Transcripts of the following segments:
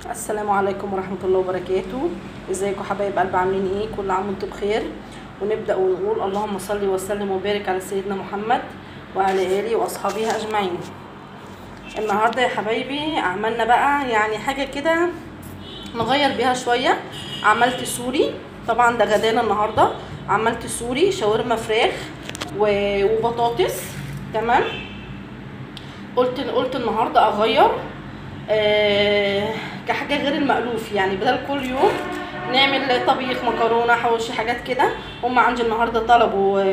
السلام عليكم ورحمة الله وبركاته. ازيكم حبايب قلب، عاملين ايه؟ كل عام وانتم بخير. ونبدأ ونقول اللهم صل وسلم وبارك على سيدنا محمد وعلى آله وأصحابه أجمعين. النهاردة يا حبايبي عملنا بقى يعني حاجة كده نغير بيها شوية. عملت سوري، طبعا ده غدانا النهاردة. عملت سوري شاورما فراخ وبطاطس. تمام. قلت النهاردة أغير كحاجه غير المألوف، يعني بدل كل يوم نعمل طبيخ مكرونه حواوشي حاجات كده. هم عندي النهارده طلبوا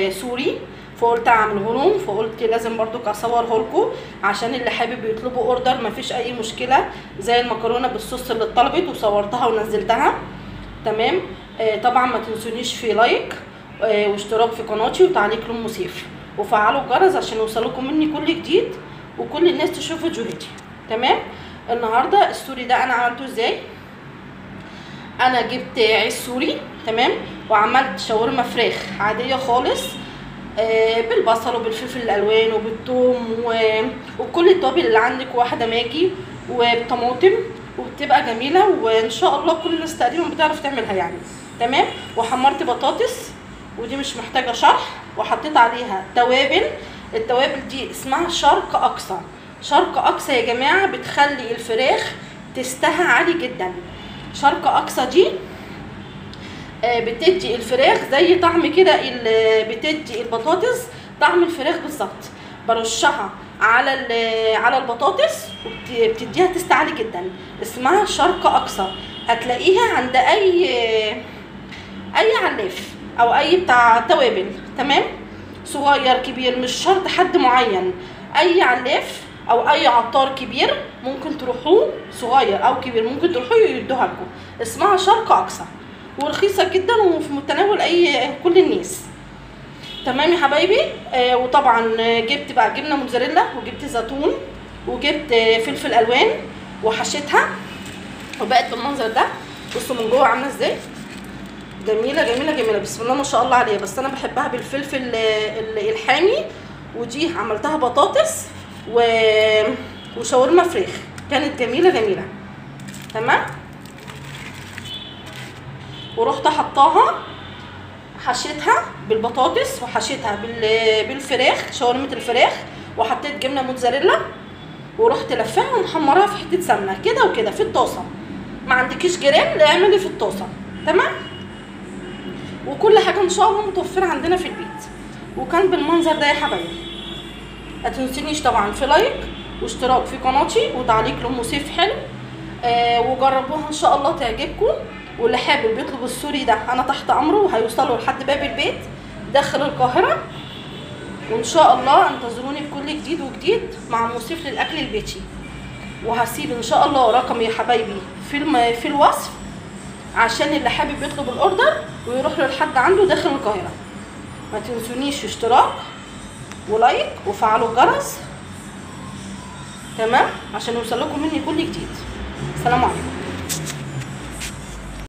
سوري، فقلت اعمله لهم، فقلت لازم برضو اصوره لكم عشان اللي حابب يطلبوا اوردر مفيش اي مشكله. زي المكرونه بالصوص اللي اتطلبت وصورتها ونزلتها. تمام. طبعا ما تنسونيش في لايك واشتراك في قناتي وتعليق لام سيف، وفعلوا الجرس عشان يوصلكم مني كل جديد وكل الناس تشوف فيديوهاتي. تمام. النهارده السوري ده انا عملته ازاي؟ انا جبت عيش سوري، تمام، وعملت شاورما فراخ عاديه خالص بالبصل وبالفلفل الالوان وبالثوم وكل التوابل اللي عندك، واحده ماجي وبطماطم، وبتبقى جميله وان شاء الله كل الناس تقريبا بتعرف تعملها يعني. تمام. وحمرت بطاطس ودي مش محتاجه شرح، وحطيت عليها توابل. التوابل دي اسمها شرق اقصى. شرق اقصى يا جماعه بتخلي الفراخ تستهى عالي جدا. شرق اقصى دي بتدي الفراخ زي طعم كده، بتدي البطاطس طعم الفراخ بالظبط. برشها على البطاطس وبتديها تست عالي جدا. اسمها شرق اقصى، هتلاقيها عند اي علاف او اي بتاع توابل. تمام. صغير كبير مش شرط حد معين، اي علاف او اي عطار كبير ممكن تروحوه، صغير او كبير ممكن تروحوه يدوها لكم. اسمها شرق اقصى ورخيصه جدا وفي متناول كل الناس. تمام يا حبايبي. وطبعا جبت بقى جبنه موتزاريلا وجبت زيتون وجبت فلفل الوان وحشيتها وبقت بالمنظر ده. بصوا من جوه عامله ازاي، جميله جميله جميله بسم الله ما شاء الله عليها. بس انا بحبها بالفلفل الحامي. ودي عملتها بطاطس وشاورما فراخ، كانت جميله جميله. تمام. ورحت حطاها، حشيتها بالبطاطس وحشيتها بالفراخ، شاورما الفراخ، وحطيت جبنه موتزاريلا ورحت لفاها ومحمراها في حته سمنه كده وكده في الطاسه. ما عندكيش جيران لا اعملي في الطاسه. تمام. وكل حاجه ان شاء الله متوفره عندنا في البيت. وكان بالمنظر ده يا حبايبي. ما تنسونيش طبعا في لايك واشتراك في قناتي وتعليق لام سيف حلو. وجربوها ان شاء الله تعجبكم. واللي حابب يطلب السوري ده انا تحت امره وهيوصلوا لحد باب البيت داخل القاهره. وان شاء الله انتظروني بكل جديد وجديد مع ام سيف للاكل البيتي. وهسيب ان شاء الله رقمي يا حبايبي في الوصف عشان اللي حابب يطلب الاوردر ويروح له لحد عنده داخل القاهره. ما تنسونيش اشتراك ولايك وفعلوا الجرس. تمام. عشان يوصل لكم مني كل جديد. السلام عليكم.